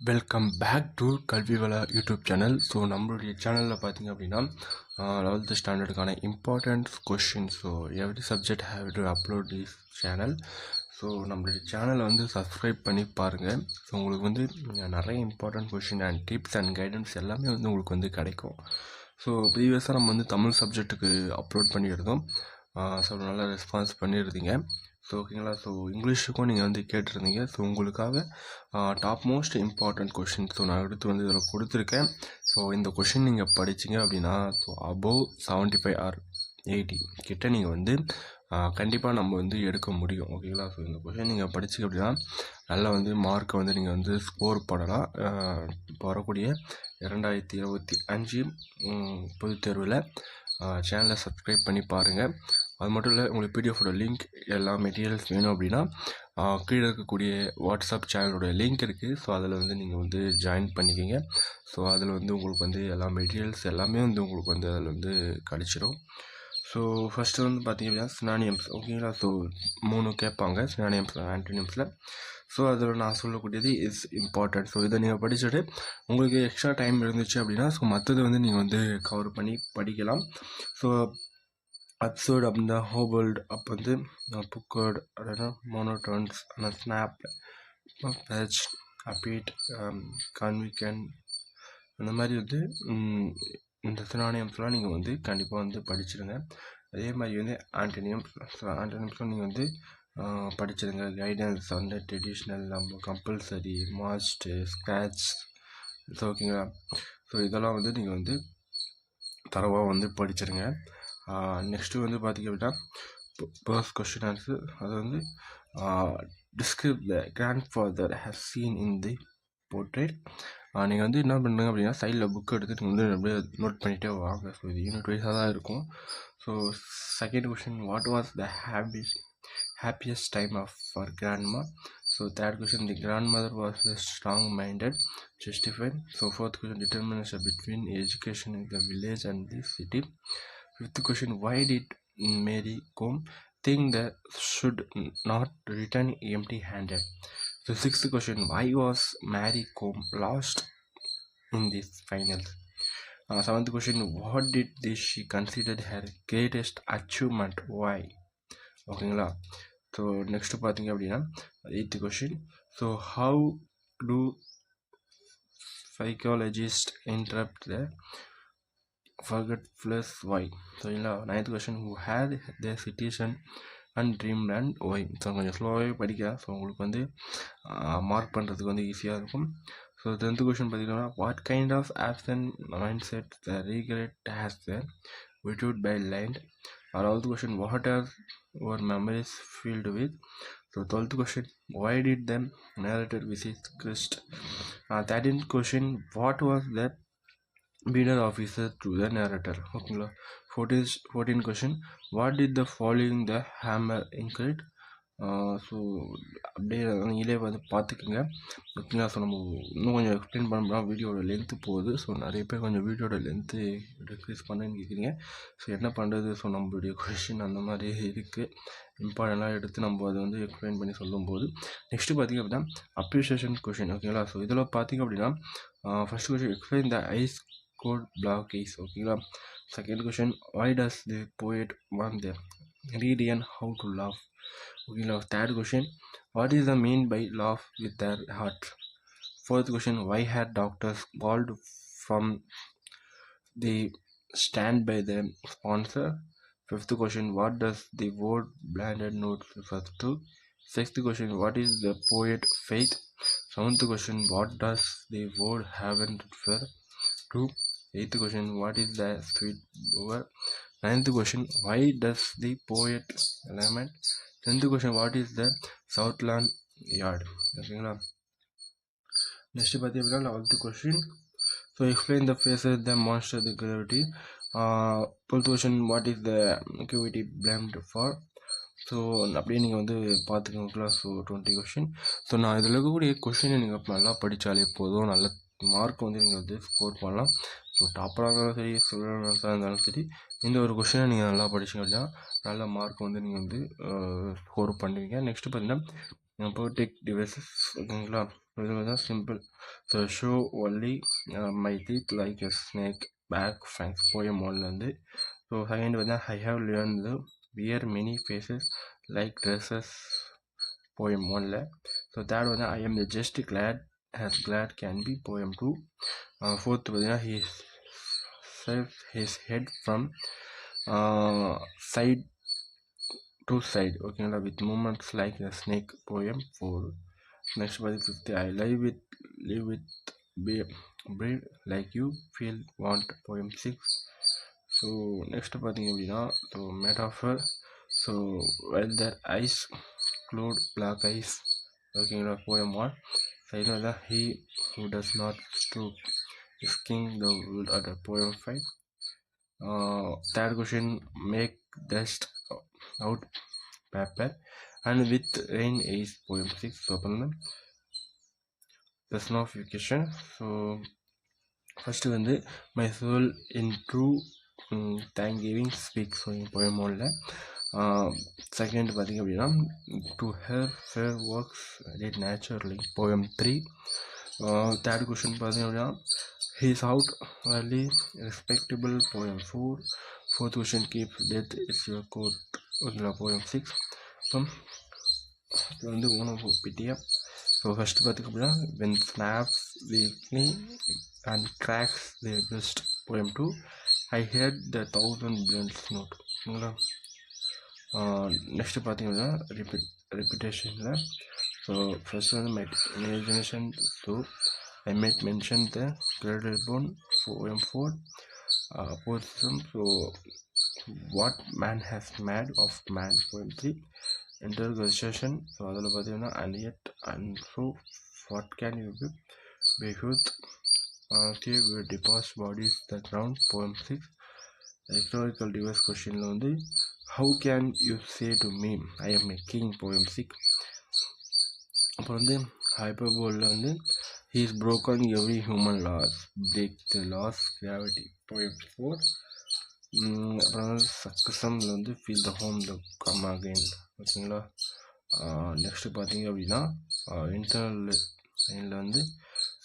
Welcome back to கல்வி வள YouTube channel. ஸோ நம்மளுடைய சேனலில் பார்த்தீங்க அப்படின்னா 11th ஸ்டாண்டர்டுக்கான important question. So every subject have to upload this channel. ஸோ நம்மளுடைய சேனலை வந்து சப்ஸ்கிரைப் பண்ணி பாருங்கள். ஸோ உங்களுக்கு வந்து நிறைய important question and tips and guidance எல்லாமே வந்து உங்களுக்கு வந்து கிடைக்கும். ஸோ ப்ரீவியஸாக நம்ம வந்து தமிழ் சப்ஜெக்ட்டுக்கு அப்லோட் பண்ணியிருந்தோம். ஸோ நல்லா ரெஸ்பான்ஸ் பண்ணியிருந்தீங்க. ஸோ ஓகேங்களா. ஸோ இங்கிலீஷுக்கும் நீங்கள் வந்து கேட்டிருந்தீங்க. ஸோ உங்களுக்காக top most important question so நான் எடுத்து வந்து இதில் கொடுத்துருக்கேன். ஸோ இந்த கொஷின் நீங்கள் படிச்சிங்க அப்படின்னா ஸோ அபோவ் 75 ஆர் 80 கிட்ட நீங்கள் வந்து கண்டிப்பாக நம்ம வந்து எடுக்க முடியும். ஓகேங்களா. ஸோ இந்த கொஷின் நீங்கள் படிச்சிங்க அப்படின்னா நல்லா வந்து மார்க்கை வந்து நீங்கள் வந்து ஸ்கோர் பண்ணலாம். இப்போ வரக்கூடிய 2025 பொதுத் தேர்வில் சேனலை சப்ஸ்கிரைப் பண்ணி பாருங்கள். அது மட்டும் இல்லை, உங்களுக்கு பிடிஎஃபோட லிங்க் எல்லா மெட்டீரியல்ஸ் வேணும் அப்படின்னா கீழே இருக்கக்கூடிய வாட்ஸ்அப் சேனலோட லிங்க் இருக்குது. ஸோ அதில் வந்து நீங்கள் வந்து ஜாயின் பண்ணிக்கிங்க. ஸோ அதில் வந்து உங்களுக்கு வந்து எல்லா மெட்டீரியல்ஸ் எல்லாமே வந்து உங்களுக்கு வந்து அதில் வந்து கிடச்சிடும். ஸோ ஃபஸ்ட்டு வந்து பார்த்தீங்க அப்படின்னா சினானியம்ஸ். ஓகேங்களா. ஸோ 3 கேட்பாங்க சினானியம்ஸ் ஆன்டோனியம்ஸில். ஸோ அதில் நான் சொல்லக்கூடியது இஸ் இம்பார்ட்டன்ட். ஸோ இதை நீங்கள் படிச்சுட்டு உங்களுக்கு எக்ஸ்ட்ரா டைம் இருந்துச்சு அப்படின்னா ஸோ மற்றது வந்து நீங்கள் வந்து கவர் பண்ணி படிக்கலாம். ஸோ அப்சர்ட் அப்படின்னா ஹோபல்ட், அப்போ வந்து புக்கர்ட் அப்படின்னா மோனோட்டோன்ஸ், ஸ்னாப், பேட்ச், அப்பீட், கான்விகன், அந்த மாதிரி வந்து இந்த சினானியம்ஸ்லாம் நீங்கள் வந்து கண்டிப்பாக வந்து படிச்சிடுங்க. அதே மாதிரி வந்து ஆன்டோனியம்ஸ்லாம் நீங்கள் வந்து படிச்சிடுங்க. கைடன்ஸ் வந்து ட்ரெடிஷ்னல், நம்ம கம்பல்சரி, மாஸ்ட், ஸ்க்ராட்ச். ஸோ ஓகேங்களா. ஸோ இதெல்லாம் வந்து நீங்கள் வந்து தரவாக வந்து படிச்சிடுங்க. நெக்ஸ்ட்டு வந்து பார்த்திங்க அப்படின்னா ஃபர்ஸ்ட் கொஸ்டின் ஆன்சர். அது வந்து describe the grandfather has seen in the portrait. நீங்கள் வந்து என்ன பண்ணுங்க அப்படின்னா சைடில் புக் எடுத்து நீங்கள் வந்து அப்படியே நோட் பண்ணிகிட்டே வாங்க. ஸோ இது யூனிட் வைஸாக தான் இருக்கும். So second question, what was the happiest time of for grandma. So third question, the grandmother was strong minded, justified. So fourth question, determination between education in the village and the city. Fifth question, why did Mary Kom think that should not return empty-handed? So sixth question, why was Mary Kom lost in this finals? Seventh question, what did she consider her greatest achievement? Why? ஓகேங்களா. So next பார்த்தீங்க அப்படின்னா 8th question, so how to psychologists interrupt the forgetfulness why. So இல்லை 9th question, who had the situation and dreamed and why. So கொஞ்சம் ஸ்லோவாகவே படிக்கலாம். So உங்களுக்கு வந்து mark பண்ணுறதுக்கு வந்து ஈஸியாக இருக்கும். ஸோ 10th கொஷின் பார்த்தீங்கன்னா, what kind of absent mind set the regret has the virtude by land. 11th question, what are our memories filled with. So 12th question, why did the narrator visit Christ. 13th question, what was the leader officer to the narrator. ஓகேங்களா. 14th question, what did the following the hammer include. So அப்படியே நீங்களே வந்து பார்த்துக்குங்க. ஓகேங்களா. So நம்ம இன்னும் கொஞ்சம் explain பண்ணோம்னா வீடியோட லென்த்து போகுது. ஸோ நிறைய பேர் கொஞ்சம் வீடியோட லென்த்து டிக்ரீஸ் பண்ணுன்னு கேட்குறீங்க. ஸோ என்ன பண்ணுறது. ஸோ நம்மளுடைய கொஷின் அந்த மாதிரி இருக்குது. இம்பார்ட்டண்ட்டாக எடுத்து நம்ம அதை வந்து எக்ஸ்பிளைன் பண்ணி சொல்லும்போது நெக்ஸ்ட்டு பார்த்திங்க அப்படின்னா அப்ரிஷியேஷன் கொஷின். ஓகேங்களா. ஸோ இதில் பார்த்திங்க அப்படின்னா first question, explain the ice code black ice. ஓகேங்களா. Second question, why does the poet want the reader how to laugh. ஓகேங்களா. Third question, what is the mean by laugh with their heart. fourth question, why had doctors called from the stand by the sponsor. fifth question, what does the word blended note refer to. sixth question, what is the poet faith. seventh question, what does the word heaven refer to. eighth question, what is the sweet over. ninth question, why does the poet lament. 10th question, what is the Southland yard. ஓகேங்களா. Next பார்த்தீங்கன்னா 11th question, so explain the faces the monster the gravity. 12th question, what is the cavity blamed for. So அப்படியே நீங்கள் வந்து பார்த்துக்கோங்களா. So 20 question. So நான் இதில் இருக்கக்கூடிய கொஷினை நீங்கள் நல்லா படித்தாலே போதும், நல்ல மார்க் வந்து நீங்கள் வந்து ஸ்கோர் பண்ணலாம். ஸோ டாப்பராக இருந்தாலும் சரி, ஸ்டூடெண்ட்ஸாக இருந்தாலும் சரி, இந்த ஒரு கொஷினை நீங்கள் நல்லா படிச்சிங்க அப்படின்னா நல்ல மார்க் வந்து நீங்கள் வந்து ஸ்கோர் பண்ணுவீங்க. நெக்ஸ்ட்டு பார்த்தீங்கன்னா ப்ரோடெக்ட் டிவைசஸ். ஓகேங்களா. இது வந்து simple. So show only my teeth like a snake back fangs poem ஒன்லேருந்து. ஸோ செகண்ட் வந்து I have learned the wear many faces like dresses poem ஒன்ல. ஸோ தேர்ட் வந்து I am just glad as glad can be poem 2. Fourth பார்த்தீங்கன்னா he serves his head from side to side, ஓகேங்களா, with movements like a snake poem 4. Next பார்த்து fifth I live with breathe like you feel want poem 6. So next பார்த்தீங்க அப்படின்னா so metaphor. So while their eyes closed black eyes, ஓகேங்களா, poem 1. Second வந்து he who does not stoop is king the world at poem 5. Third question, make dust out paper and with rain is poem 6. So அப்புறம் personification. So first வந்து my soul in true thanksgiving speak. So poem ஒன்ல. Second பார்த்திங்க அப்படின்னா to her fair works did naturally poem 3. Third question பார்த்திங்க அப்படின்னா he's out early respectable poem 4. Fourth question keep death is your coat, ஓகேங்களா, poem 6. அப்புறம் இது வந்து ஊனம் பிடிஎஃப். ஸோ ஃபஸ்ட்டு பார்த்திங்க அப்படின்னா when snaps weakly and cracks the best poem 2. I heard the 1000 blends note, ஓகேங்களா. நெக்ஸ்ட்டு பார்த்திங்கன்னா ரெப்பிட்டேஷனில். ஸோ ஃபஸ்ட்டு வந்து my imagination. So I might mention the cradle bone poem 4. Poem. So what man has made of man poem 3. Interrogation. So அதில் பார்த்தீங்கன்னா and yet and so what can you be youth here we deposit bodies the ground poem 6. Historical device கொஷினில் வந்து how can you say to me I am a king poem 6. அப்புறம் வந்து ஹைப்பர்போலில் வந்து he is broken every human laws break the laws gravity poem 4. அப்புறம் வந்து சக்கசமில் வந்து feel the home the come again, ஓகேங்களா. Next பார்த்தீங்க அப்படின்னா இன்டர்னல் லைனில் வந்து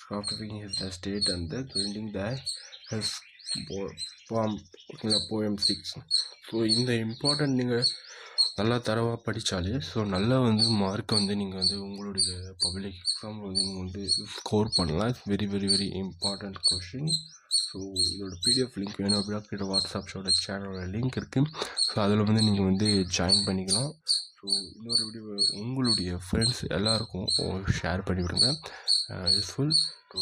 ஸ்கிராஃப்டிங் his the state and the grinding the his poem, ஓகேங்களா, poem 6. ஸோ இந்த இம்பார்ட்டன்ட் நீங்கள் நல்லா தரவாக படித்தாலே ஸோ நல்லா வந்து மார்க்கை வந்து நீங்கள் வந்து உங்களுடைய பப்ளிக் எக்ஸாமில் வந்து நீங்கள் வந்து ஸ்கோர் பண்ணலாம். It's very very very important question. So இதோட பிடிஎஃப் லிங்க் வேணும் அப்படின்னா கிட்ட வாட்ஸ்அப்ஸோட சேனலோட லிங்க் இருக்குது. ஸோ அதில் வந்து நீங்கள் வந்து ஜாயின் பண்ணிக்கலாம். ஸோ இன்னொரு வீடியோ உங்களுடைய ஃப்ரெண்ட்ஸ் எல்லாருக்கும் ஷேர் பண்ணிவிடுங்க. Useful to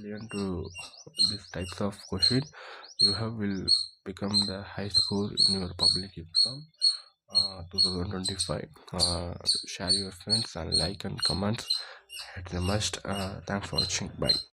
learn to this types of question you will become the high score in your public exam 2025. Share your friends and like and comments. It's a must. Thanks for watching. Bye.